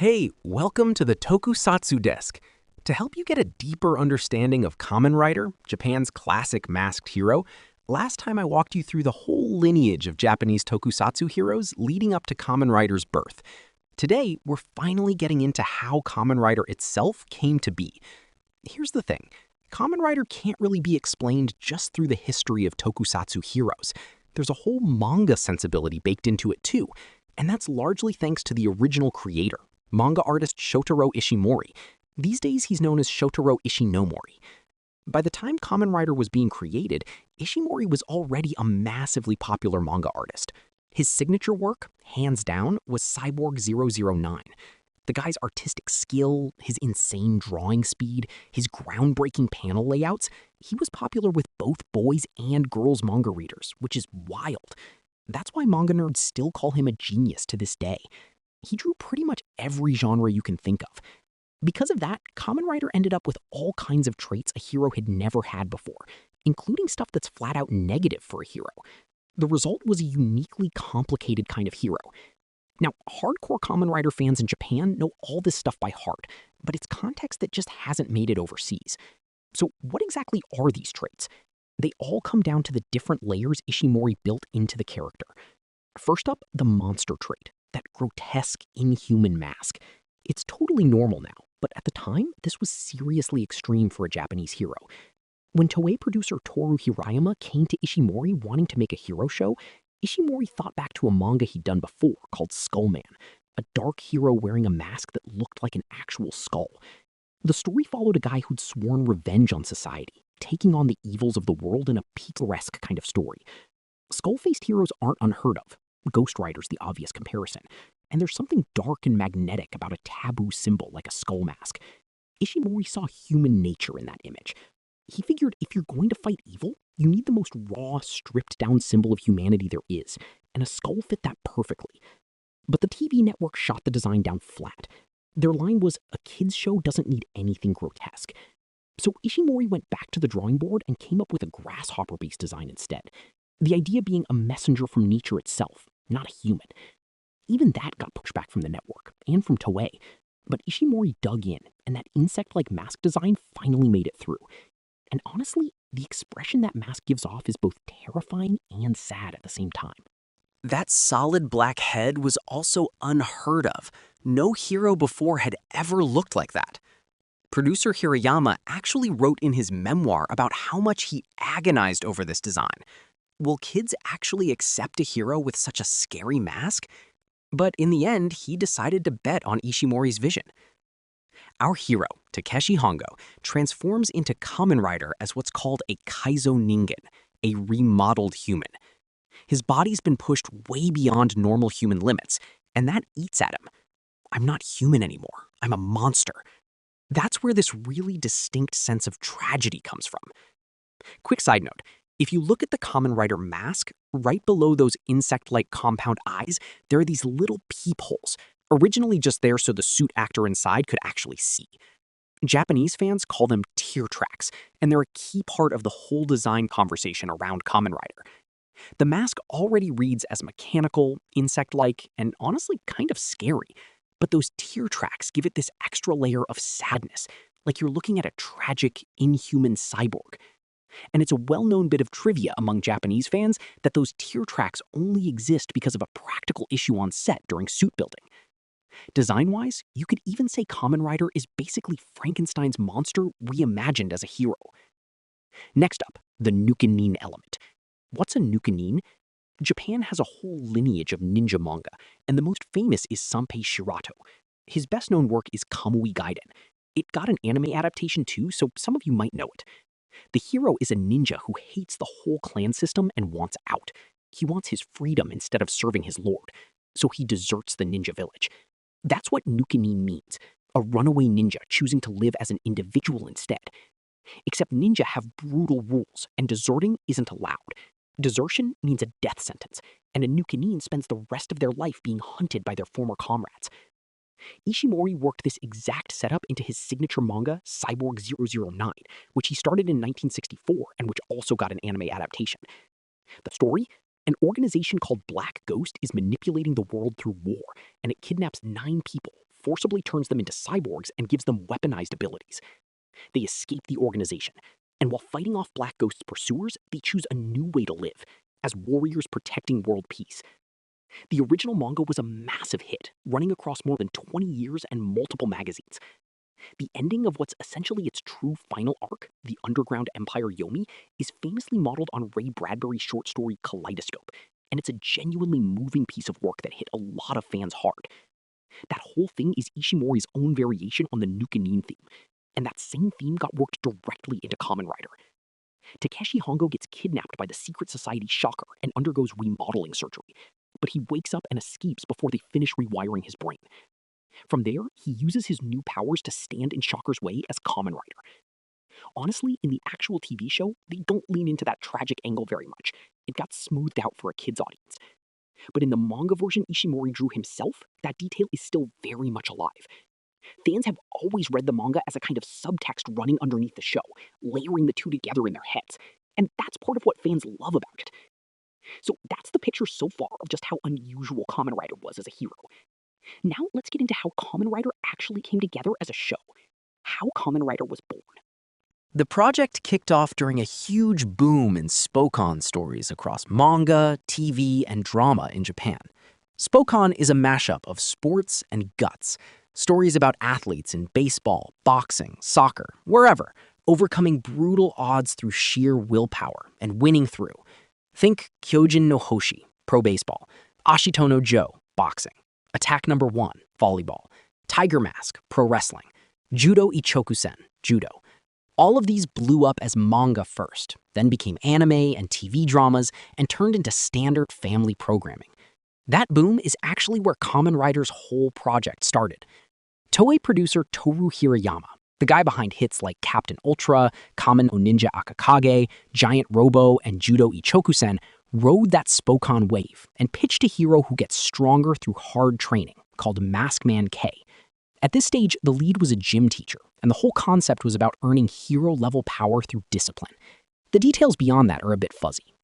Hey, welcome to the Tokusatsu Desk. To help you get a deeper understanding of Kamen Rider, Japan's classic masked hero, last time I walked you through the whole lineage of Japanese tokusatsu heroes leading up to Kamen Rider's birth. Today, we're finally getting into how Kamen Rider itself came to be. Here's the thing. Kamen Rider can't really be explained just through the history of tokusatsu heroes. There's a whole manga sensibility baked into it too, and that's largely thanks to the original creator, manga artist Shotaro Ishinomori. These days, he's known as Shotaro Ishinomori. By the time Kamen Rider was being created, Ishinomori was already a massively popular manga artist. His signature work, hands down, was Cyborg 009. The guy's artistic skill, his insane drawing speed, his groundbreaking panel layouts, he was popular with both boys and girls manga readers, which is wild. That's why manga nerds still call him a genius to this day. He drew pretty much every genre you can think of. Because of that, Kamen Rider ended up with all kinds of traits a hero had never had before, including stuff that's flat out negative for a hero. The result was a uniquely complicated kind of hero. Now, hardcore Kamen Rider fans in Japan know all this stuff by heart, but it's context that just hasn't made it overseas. So what exactly are these traits? They all come down to the different layers Ishinomori built into the character. First up, the monster trait, that grotesque, inhuman mask. It's totally normal now, but at the time, this was seriously extreme for a Japanese hero. When Toei producer Toru Hirayama came to Ishinomori wanting to make a hero show, Ishinomori thought back to a manga he'd done before called Skullman, a dark hero wearing a mask that looked like an actual skull. The story followed a guy who'd sworn revenge on society, taking on the evils of the world in a picaresque kind of story. Skull-faced heroes aren't unheard of. Ghost Rider's the obvious comparison. And there's something dark and magnetic about a taboo symbol like a skull mask. Ishinomori saw human nature in that image. He figured if you're going to fight evil, you need the most raw, stripped-down symbol of humanity there is, and a skull fit that perfectly. But the TV network shot the design down flat. Their line was, a kid's show doesn't need anything grotesque. So Ishinomori went back to the drawing board and came up with a grasshopper-based design instead. The idea being a messenger from nature itself, not a human. Even that got pushed back from the network, and from Toei. But Ishinomori dug in, and that insect-like mask design finally made it through. And honestly, the expression that mask gives off is both terrifying and sad at the same time. That solid black head was also unheard of. No hero before had ever looked like that. Producer Hirayama actually wrote in his memoir about how much he agonized over this design. Will kids actually accept a hero with such a scary mask? But in the end, he decided to bet on Ishinomori's vision. Our hero, Takeshi Hongo, transforms into Kamen Rider as what's called a Kaizo Ningen, a remodeled human. His body's been pushed way beyond normal human limits, and that eats at him. I'm not human anymore. I'm a monster. That's where this really distinct sense of tragedy comes from. Quick side note, if you look at the Kamen Rider mask, right below those insect-like compound eyes, there are these little peepholes, originally just there so the suit actor inside could actually see. Japanese fans call them tear tracks, and they're a key part of the whole design conversation around Kamen Rider. The mask already reads as mechanical, insect-like, and honestly kind of scary, but those tear tracks give it this extra layer of sadness, like you're looking at a tragic, inhuman cyborg. And it's a well-known bit of trivia among Japanese fans that those tear tracks only exist because of a practical issue on set during suit building. Design-wise, you could even say Kamen Rider is basically Frankenstein's monster reimagined as a hero. Next up, the nukenin element. What's a nukenin? Japan has a whole lineage of ninja manga, and the most famous is Sanpei Shirato. His best-known work is Kamui Gaiden. It got an anime adaptation too, so some of you might know it. The hero is a ninja who hates the whole clan system and wants out. He wants his freedom instead of serving his lord, so he deserts the ninja village. That's what nukenin means, a runaway ninja choosing to live as an individual instead. Except ninja have brutal rules, and deserting isn't allowed. Desertion means a death sentence, and a nukenin spends the rest of their life being hunted by their former comrades. Ishinomori worked this exact setup into his signature manga, Cyborg 009, which he started in 1964 and which also got an anime adaptation. The story? An organization called Black Ghost is manipulating the world through war, and it kidnaps 9 people, forcibly turns them into cyborgs and gives them weaponized abilities. They escape the organization, and while fighting off Black Ghost's pursuers, they choose a new way to live, as warriors protecting world peace. The original manga was a massive hit, running across more than 20 years and multiple magazines. The ending of what's essentially its true final arc, the Underground Empire Yomi, is famously modeled on Ray Bradbury's short story Kaleidoscope, and it's a genuinely moving piece of work that hit a lot of fans hard. That whole thing is Ishimori's own variation on the nukenin theme, and that same theme got worked directly into Kamen Rider. Takeshi Hongo gets kidnapped by the secret society Shocker and undergoes remodeling surgery, but he wakes up and escapes before they finish rewiring his brain. From there, he uses his new powers to stand in Shocker's way as Kamen Rider. Honestly, in the actual TV show, they don't lean into that tragic angle very much. It got smoothed out for a kid's audience. But in the manga version Ishimori drew himself, that detail is still very much alive. Fans have always read the manga as a kind of subtext running underneath the show, layering the two together in their heads. And that's part of what fans love about it. So that's the picture so far of just how unusual Kamen Rider was as a hero. Now let's get into how Kamen Rider actually came together as a show. How Kamen Rider was born. The project kicked off during a huge boom in Spokon stories across manga, TV, and drama in Japan. Spokon is a mashup of sports and guts, stories about athletes in baseball, boxing, soccer, wherever, overcoming brutal odds through sheer willpower and winning through. Think Kyojin no Hoshi, pro baseball, Ashito no Joe, boxing, Attack Number 1, volleyball, Tiger Mask, pro wrestling, Judo Ichokusen, judo. All of these blew up as manga first, then became anime and TV dramas, and turned into standard family programming. That boom is actually where Kamen Rider's whole project started. Toei producer Toru Hirayama, the guy behind hits like Captain Ultra, Kamen o Ninja Akakage, Giant Robo, and Judo Ichokusen, rode that Spokon wave and pitched a hero who gets stronger through hard training, called Maskman K. At this stage, the lead was a gym teacher, and the whole concept was about earning hero-level power through discipline. The details beyond that are a bit fuzzy.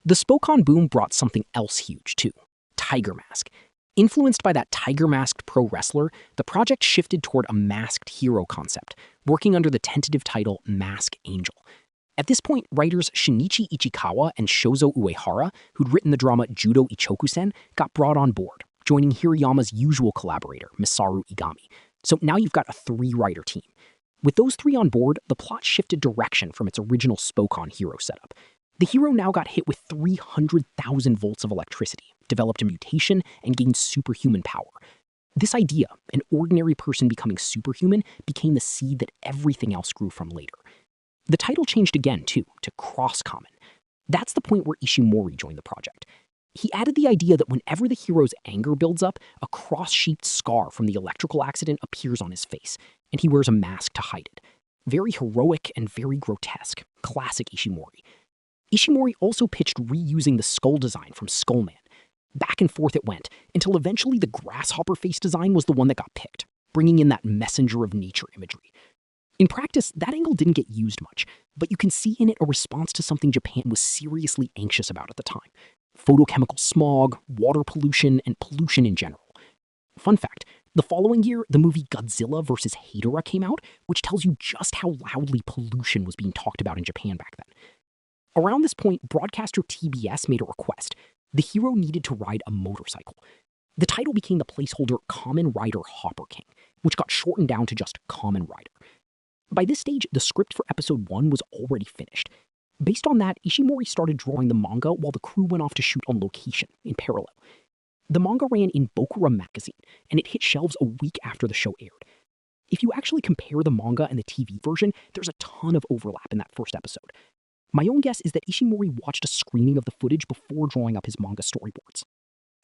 The Spokon boom brought something else huge, too: Tiger Mask. Influenced by that tiger-masked pro wrestler, the project shifted toward a masked hero concept, working under the tentative title Mask Angel. At this point, writers Shinichi Ichikawa and Shozo Uehara, who'd written the drama Judo Ichokusen, got brought on board, joining Hirayama's usual collaborator, Masaru Igami. So now you've got a 3-writer team. With those 3 on board, the plot shifted direction from its original Spokon hero setup. The hero now got hit with 300,000 volts of electricity, developed a mutation, and gained superhuman power. This idea, an ordinary person becoming superhuman, became the seed that everything else grew from later. The title changed again, too, to Cross Kamen. That's the point where Ishimori joined the project. He added the idea that whenever the hero's anger builds up, a cross-shaped scar from the electrical accident appears on his face, and he wears a mask to hide it. Very heroic and very grotesque, classic Ishimori. Ishimori also pitched reusing the skull design from Skullman. Back and forth it went, until eventually the grasshopper face design was the one that got picked, bringing in that messenger of nature imagery. In practice, that angle didn't get used much, but you can see in it a response to something Japan was seriously anxious about at the time: photochemical smog, water pollution, and pollution in general. Fun fact, the following year, the movie Godzilla vs. Hedorah came out, which tells you just how loudly pollution was being talked about in Japan back then. Around this point, broadcaster TBS made a request. The hero needed to ride a motorcycle. The title became the placeholder Kamen Rider Hopper King, which got shortened down to just Kamen Rider. By this stage, the script for episode 1 was already finished. Based on that, Ishimori started drawing the manga while the crew went off to shoot on location, in parallel. The manga ran in Bokura magazine, and it hit shelves a week after the show aired. If you actually compare the manga and the TV version, there's a ton of overlap in that first episode. My own guess is that Ishimori watched a screening of the footage before drawing up his manga storyboards.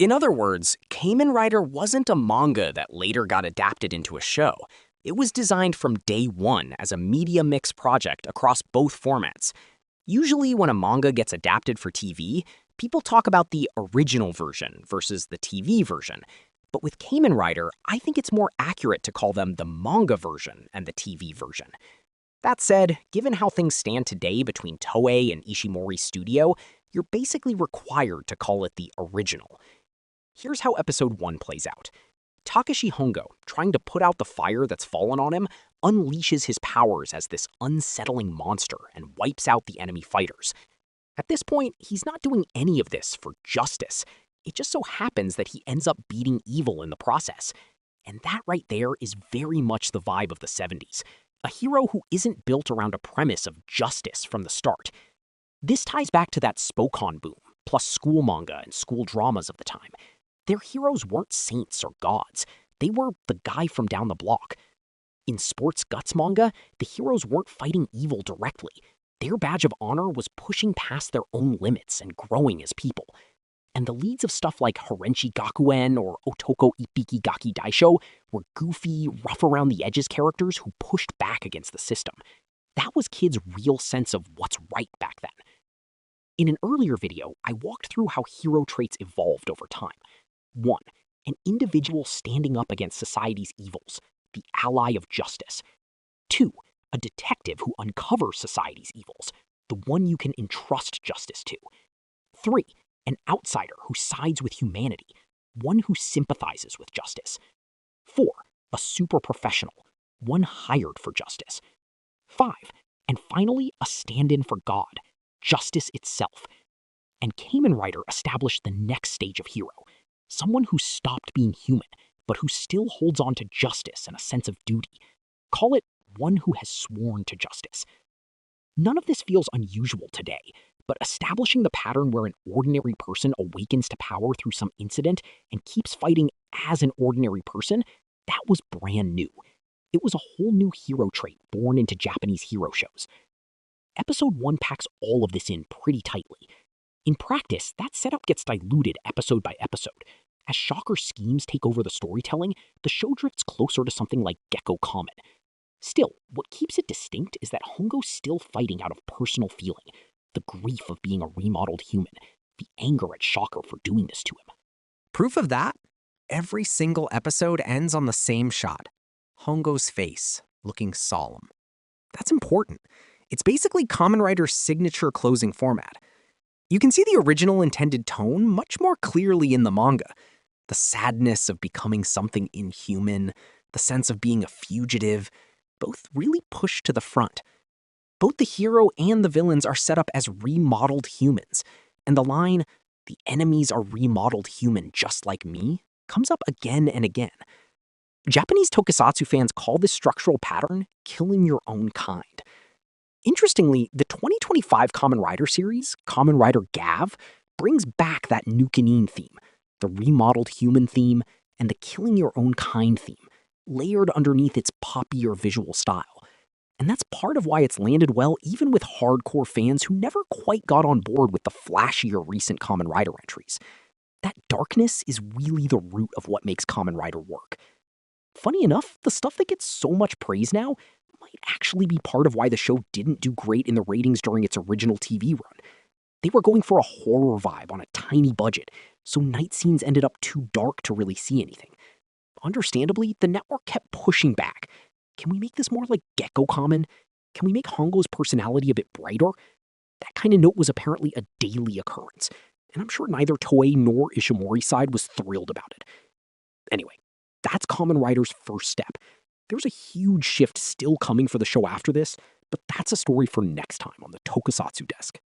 In other words, Kamen Rider wasn't a manga that later got adapted into a show. It was designed from day one as a media mix project across both formats. Usually when a manga gets adapted for TV, people talk about the original version versus the TV version. But with Kamen Rider, I think it's more accurate to call them the manga version and the TV version. That said, given how things stand today between Toei and Ishimori's studio, you're basically required to call it the original. Here's how episode 1 plays out. Takeshi Hongo, trying to put out the fire that's fallen on him, unleashes his powers as this unsettling monster and wipes out the enemy fighters. At this point, he's not doing any of this for justice. It just so happens that he ends up beating evil in the process. And that right there is very much the vibe of the 70s. A hero who isn't built around a premise of justice from the start. This ties back to that Spokon boom, plus school manga and school dramas of the time. Their heroes weren't saints or gods. They were the guy from down the block. In sports guts manga, the heroes weren't fighting evil directly. Their badge of honor was pushing past their own limits and growing as people. And the leads of stuff like Harenchi Gakuen or Otoko Ippiki Gaki Daisho were goofy, rough-around-the-edges characters who pushed back against the system. That was kids' real sense of what's right back then. In an earlier video, I walked through how hero traits evolved over time. 1. An individual standing up against society's evils, the ally of justice. 2. A detective who uncovers society's evils, the one you can entrust justice to. 3. An outsider who sides with humanity, one who sympathizes with justice. 4. A super professional, one hired for justice. 5. And finally, a stand-in for God, justice itself. And Kamen Rider established the next stage of hero, someone who stopped being human, but who still holds on to justice and a sense of duty. Call it one who has sworn to justice. None of this feels unusual today, but establishing the pattern where an ordinary person awakens to power through some incident and keeps fighting as an ordinary person, that was brand new. It was a whole new hero trait born into Japanese hero shows. Episode 1 packs all of this in pretty tightly. In practice, that setup gets diluted episode by episode. As shocker schemes take over the storytelling, the show drifts closer to something like Gekko Kamen. Still, what keeps it distinct is that Hongo's still fighting out of personal feeling, the grief of being a remodeled human, the anger at Shocker for doing this to him. Proof of that? Every single episode ends on the same shot. Hongo's face, looking solemn. That's important. It's basically Kamen Rider's signature closing format. You can see the original intended tone much more clearly in the manga. The sadness of becoming something inhuman, the sense of being a fugitive, both really pushed to the front. Both the hero and the villains are set up as remodeled humans, and the line, "the enemies are remodeled human just like me," comes up again and again. Japanese tokusatsu fans call this structural pattern killing your own kind. Interestingly, the 2025 Kamen Rider series, Kamen Rider Gav, brings back that nukenin theme, the remodeled human theme, and the killing your own kind theme, layered underneath its poppier visual style. And that's part of why it's landed well even with hardcore fans who never quite got on board with the flashier recent Kamen Rider entries. That darkness is really the root of what makes Kamen Rider work. Funny enough, the stuff that gets so much praise now might actually be part of why the show didn't do great in the ratings during its original TV run. They were going for a horror vibe on a tiny budget, so night scenes ended up too dark to really see anything. Understandably, the network kept pushing back. Can we make this more like Gekko Kamen? Can we make Hongo's personality a bit brighter? That kind of note was apparently a daily occurrence, and I'm sure neither Toei nor Ishimori's side was thrilled about it. Anyway, that's Kamen Rider's first step. There's a huge shift still coming for the show after this, but that's a story for next time on the Tokusatsu Desk.